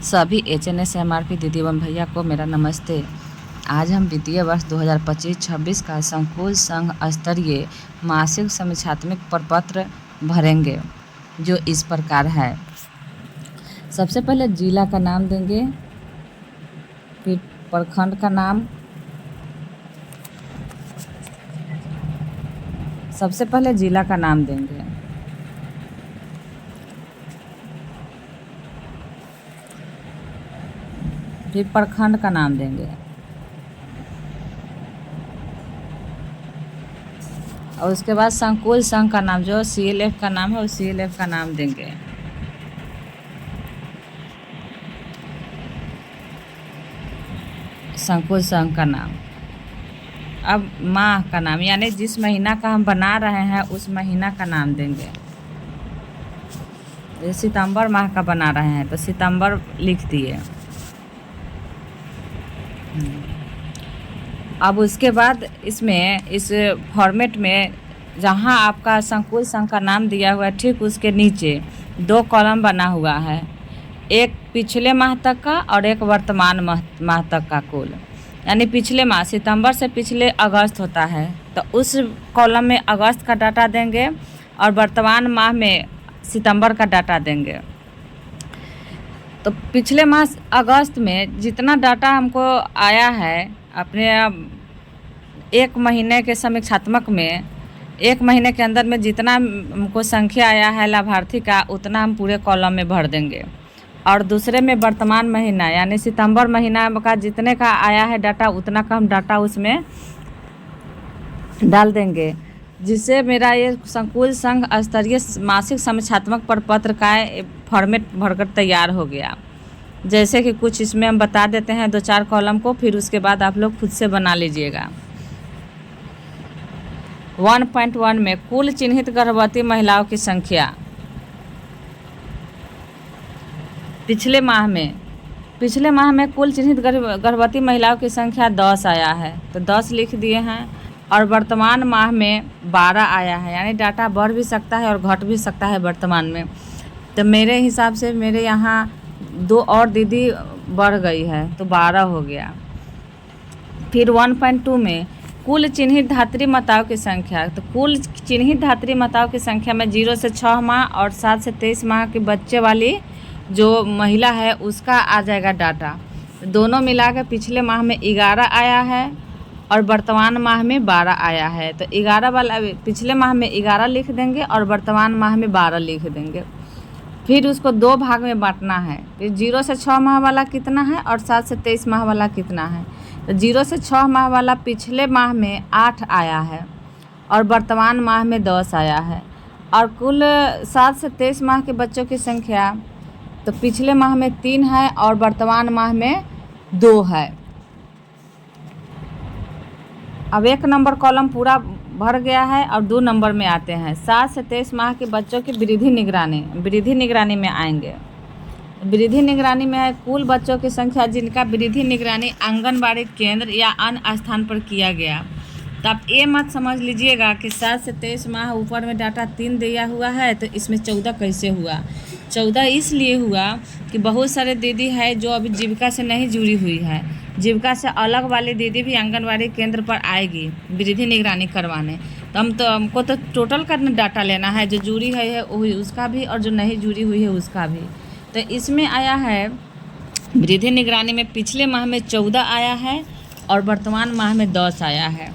सभी HNSMRP दीदी एवं भैया को मेरा नमस्ते। आज हम वित्तीय वर्ष 2025-26 का संकुल संघ स्तरीय मासिक समीक्षात्मक प्रपत्र भरेंगे, जो इस प्रकार है। सबसे पहले जिला का नाम देंगे, फिर प्रखंड का नाम। सबसे पहले जिला का नाम देंगे, फिर प्रखंड का नाम देंगे और उसके बाद संकुल संघ का नाम, जो CLF का नाम है, उस CLF का नाम देंगे। संकुल संघ का नाम। अब माह का नाम, यानी जिस महीना का हम बना रहे हैं उस महीना का नाम देंगे। जैसे सितंबर माह का बना रहे हैं तो सितंबर लिख दिए। अब उसके बाद इसमें इस फॉर्मेट में जहां आपका संकुल संघ का नाम दिया हुआ है, ठीक उसके नीचे 2 कॉलम बना हुआ है, एक पिछले माह तक का और एक वर्तमान माह तक का कुल। यानी पिछले माह सितंबर से पिछले अगस्त होता है तो उस कॉलम में अगस्त का डाटा देंगे और वर्तमान माह में सितंबर का डाटा देंगे। तो पिछले माह अगस्त में जितना डाटा हमको आया है अपने एक महीने के समीक्षात्मक में, एक महीने के अंदर में जितना हमको संख्या आया है लाभार्थी का, उतना हम पूरे कॉलम में भर देंगे। और दूसरे में वर्तमान महीना यानी सितंबर महीना का जितने का आया है डाटा, उतना का हम डाटा उसमें डाल देंगे, जिससे मेरा ये संकुल संघ स्तरीय मासिक समीक्षात्मक प्रपत्र का फॉर्मेट भरकर तैयार हो गया। जैसे कि कुछ इसमें हम बता देते हैं 2-4 कॉलम को, फिर उसके बाद आप लोग खुद से बना लीजिएगा। 1.1 में कुल चिन्हित गर्भवती महिलाओं की संख्या। पिछले माह में कुल चिन्हित गर्भवती महिलाओं की संख्या 10 आया है तो 10 लिख दिए हैं। और वर्तमान माह में 12 आया है, यानी डाटा बढ़ भी सकता है और घट भी सकता है वर्तमान में। तो मेरे हिसाब से मेरे यहाँ 2 और दीदी बढ़ गई है तो 12 हो गया। फिर 1.2 में कुल चिन्हित धात्री माताओं की संख्या। तो कुल चिन्हित धात्री माताओं की संख्या में 0 से 6 माह और 7 से 23 माह के बच्चे वाली जो महिला है उसका आ जाएगा डाटा। दोनों मिला के पिछले माह में 11 आया है और वर्तमान माह में 12 आया है। तो 11 वाला पिछले माह में 11 लिख देंगे और वर्तमान माह में 12 लिख देंगे। फिर उसको 2 भाग में बांटना है। फिर 0 से 6 माह वाला कितना है और 7 से 23 माह वाला कितना है। तो 0 से 6 माह वाला पिछले माह में 8 आया है और वर्तमान माह में 10 आया है। और कुल 7 से 23 माह के बच्चों की संख्या, तो पिछले माह में 3 है और वर्तमान माह में 2 है। अब 1 नंबर कॉलम पूरा भर गया है और 2 नंबर में आते हैं। 7 से 23 माह के बच्चों की वृद्धि निगरानी में आएंगे। वृद्धि निगरानी में है कुल बच्चों की संख्या जिनका वृद्धि निगरानी आंगनबाड़ी केंद्र या अन्य स्थान पर किया गया। तो आप ये मत समझ लीजिएगा कि 7 से 23 माह ऊपर में डाटा 3 दिया हुआ है तो इसमें 14 कैसे हुआ। 14 इसलिए हुआ कि बहुत सारे दीदी है जो अभी जीविका से नहीं जुड़ी हुई है। जीविका से अलग वाली दीदी भी आंगनबाड़ी केंद्र पर आएगी वृद्धि निगरानी करवाने। तो हमको तो टोटल का डाटा लेना है, जो जुड़ी है उसका भी और जो नहीं जुड़ी हुई है उसका भी। तो इसमें आया है वृद्धि निगरानी में पिछले माह में 14 आया है और वर्तमान माह में 10 आया है।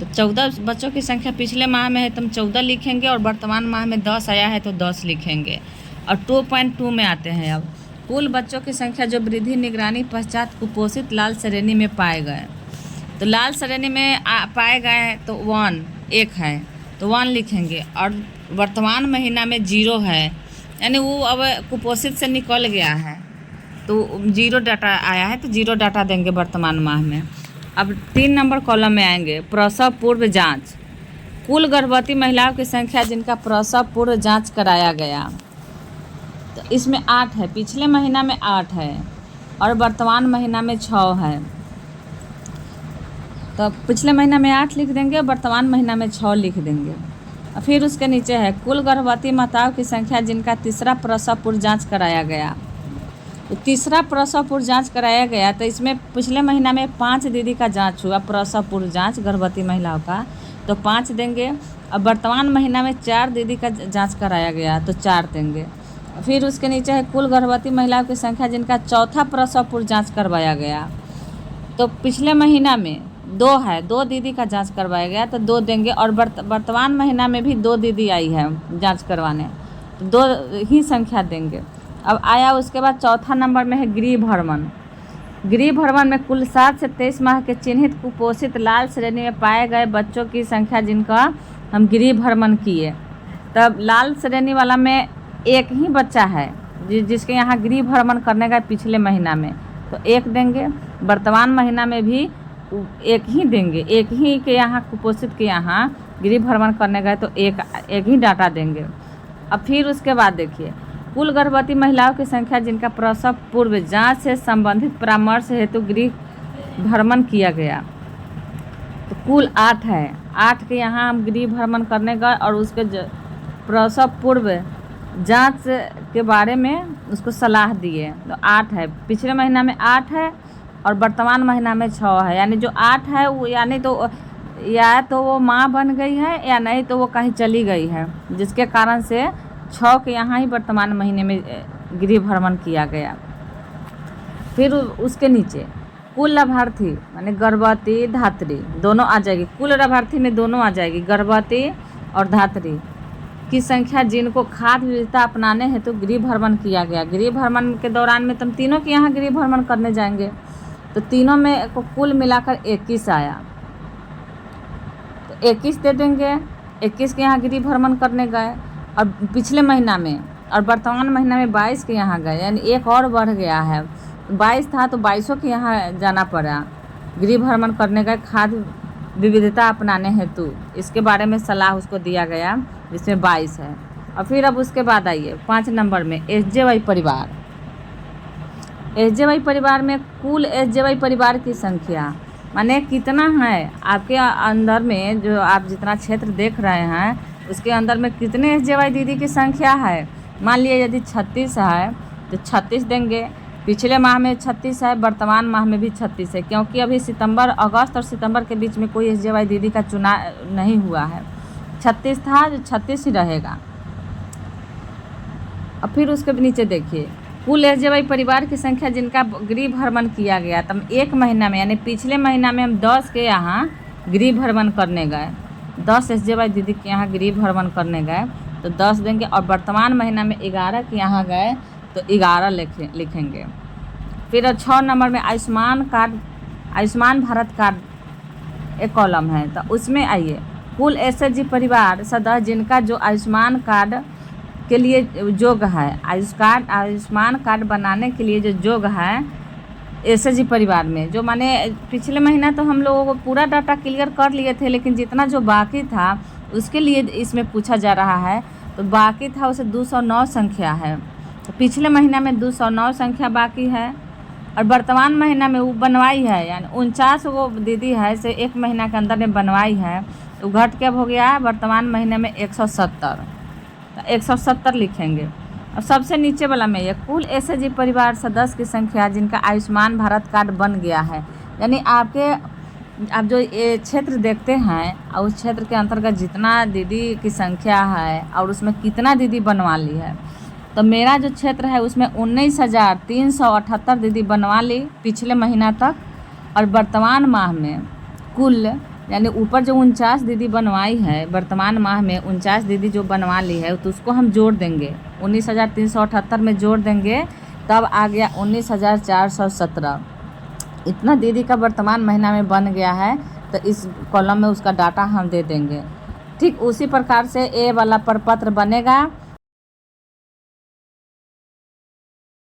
तो 14 बच्चों की संख्या पिछले माह में है तो हम 14 लिखेंगे और वर्तमान माह में 10 आया है तो 10 लिखेंगे। और 2.2 में आते हैं। अब कुल बच्चों की संख्या जो वृद्धि निगरानी पश्चात कुपोषित लाल श्रेणी में पाए गए। तो लाल श्रेणी में पाए गए तो 1 है तो 1 लिखेंगे। और वर्तमान महीना में 0 है, यानी वो अब कुपोषित से निकल गया है तो 0 डाटा आया है तो 0 डाटा देंगे वर्तमान माह में। अब 3 नंबर कॉलम में आएंगे प्रसव पूर्व जांच। कुल गर्भवती महिलाओं की संख्या जिनका प्रसव पूर्व जांच कराया गया, तो इसमें 8 है। पिछले महीना में 8 है और वर्तमान महीना में 6 है। तो पिछले महीना में 8 लिख देंगे, वर्तमान महीना में 6 लिख देंगे। और फिर उसके नीचे है कुल गर्भवती माताओं की संख्या जिनका तीसरा प्रसव पूर्व जांच कराया गया। तो तीसरा प्रसव पूर्व जांच कराया गया, तो इसमें पिछले महीना में 5 दीदी का जांच हुआ, प्रसव पूर्व जांच गर्भवती महिलाओं का, तो 5 देंगे। अब वर्तमान महीना में 4 दीदी का जांच कराया गया, तो 4 देंगे। फिर उसके नीचे है कुल गर्भवती महिलाओं की संख्या जिनका चौथा प्रसव पूर्व जांच करवाया गया, तो पिछले महीना में 2 है, 2 दीदी का जांच करवाया गया, तो 2 देंगे। और वर्तमान महीना में भी 2 दीदी आई है जांच करवाने, तो 2 ही संख्या देंगे। अब आया उसके बाद चौथा नंबर में है गृह भ्रमण। गृह भ्रमण में कुल 7 से 23 माह के चिन्हित कुपोषित लाल श्रेणी में पाए गए बच्चों की संख्या जिनका हम गृह भ्रमण किए। तब लाल श्रेणी वाला में एक ही बच्चा है जिसके यहाँ गृह भ्रमण करने का पिछले महीना में, तो 1 देंगे। वर्तमान महीना में भी 1 ही देंगे, 1 ही के यहाँ कुपोषित के यहाँ गृह भ्रमण करने गए, तो 1 ही डाटा देंगे। अब फिर उसके बाद देखिए कुल गर्भवती महिलाओं की संख्या जिनका प्रसव पूर्व जांच से संबंधित परामर्श हेतु गृह भ्रमण किया गया, तो कुल 8 है। 8 के यहाँ हम गृह भ्रमण करने गए और उसके प्रसव पूर्व जांच के बारे में उसको सलाह दिए, तो 8 है। पिछले महीना में 8 है और वर्तमान महीना में 6 है, यानी जो 8 है वो यानी तो या तो वो माँ बन गई है या नहीं तो वो कहीं चली गई है, जिसके कारण से 6 के यहाँ ही वर्तमान महीने में गृह भ्रमण किया गया। फिर उसके नीचे कुल लाभार्थी माने गर्भवती धात्री दोनों आ जाएगी, कुल लाभार्थी में दोनों आ जाएगी, गर्भवती और धात्री की संख्या जिनको खाद्य विविधता अपनाने हेतु गृह भ्रमण किया गया। गृह भ्रमण के दौरान में तुम तीनों के यहाँ गृह भ्रमण करने जाएंगे, तो तीनों में को कुल मिलाकर 21 आया, तो 21 दे देंगे। 21 के यहाँ गृह भ्रमण करने गए और पिछले महीना में और वर्तमान महीना में 22 के यहाँ गए, यानी 1 और बढ़ गया है। 22 था तो 22 के यहाँ जाना पड़ा, गृह भ्रमण करने गए खाद्य विविधता अपनाने हेतु, इसके बारे में सलाह उसको दिया गया, जिसमें 22 है। और फिर अब उसके बाद आइए 5 नंबर में SJY परिवार। SJY परिवार में कुल SJY परिवार की संख्या माने कितना है आपके अंदर में, जो आप जितना क्षेत्र देख रहे हैं उसके अंदर में कितने SJY दीदी की संख्या है। मान लिया यदि 36 है तो 36 देंगे। पिछले माह में 36 है, वर्तमान माह में भी 36 है, क्योंकि अभी सितंबर, अगस्त और सितंबर के बीच में कोई SJY दीदी का चुनाव नहीं हुआ है। 36 था जो 36 ही रहेगा। अब फिर उसके नीचे देखिए कुल SJY परिवार की संख्या जिनका गृह भ्रमण किया गया, तब 1 महीना में यानी पिछले महीना में हम 10 के यहाँ गृह भ्रमण करने गए, 10 SJY दीदी के यहाँ गृह भ्रमण करने गए, तो 10 देंगे। और वर्तमान महीना में 11 के यहाँ गए तो 11 लिखेंगे। फिर 6 नंबर में आयुष्मान कार्ड, आयुष्मान भारत कार्ड एक कॉलम है, तो उसमें आइए कुल SHG परिवार सदस्य जिनका जो आयुष्मान कार्ड के लिए योग्य है, आयुष्मान कार्ड बनाने के लिए जो योग्य है SHG परिवार में, जो माने पिछले महीना तो हम लोगों को पूरा डाटा क्लियर कर लिए थे, लेकिन जितना जो बाकी था उसके लिए इसमें पूछा जा रहा है। तो बाकी था उसे 209 संख्या है, तो पिछले महीना में 209 संख्या बाकी है और वर्तमान महीना में वो बनवाई है, यानी 49 वो दीदी है से 1 महीना के अंदर में बनवाई है, तो घट के हो गया है वर्तमान महीने में 170, तो 170 लिखेंगे। और सबसे नीचे वाला में ये कुल SHG परिवार सदस्य की संख्या जिनका आयुष्मान भारत कार्ड बन गया है, यानी आप जो ये क्षेत्र देखते हैं और उस क्षेत्र के अंतर्गत जितना दीदी की संख्या है और उसमें कितना दीदी बनवा ली है, तो मेरा जो क्षेत्र है उसमें 19,378 दीदी बनवा ली पिछले महीना तक, और वर्तमान माह में कुल यानी ऊपर जो 49 दीदी बनवाई है, वर्तमान माह में 49 दीदी जो बनवा ली है, तो उसको हम जोड़ देंगे, 19,378 में जोड़ देंगे, तब आ गया 19,417। इतना दीदी का वर्तमान महीना में बन गया है, तो इस कॉलम में उसका डाटा हम दे देंगे। ठीक उसी प्रकार से ए वाला प्रपत्र बनेगा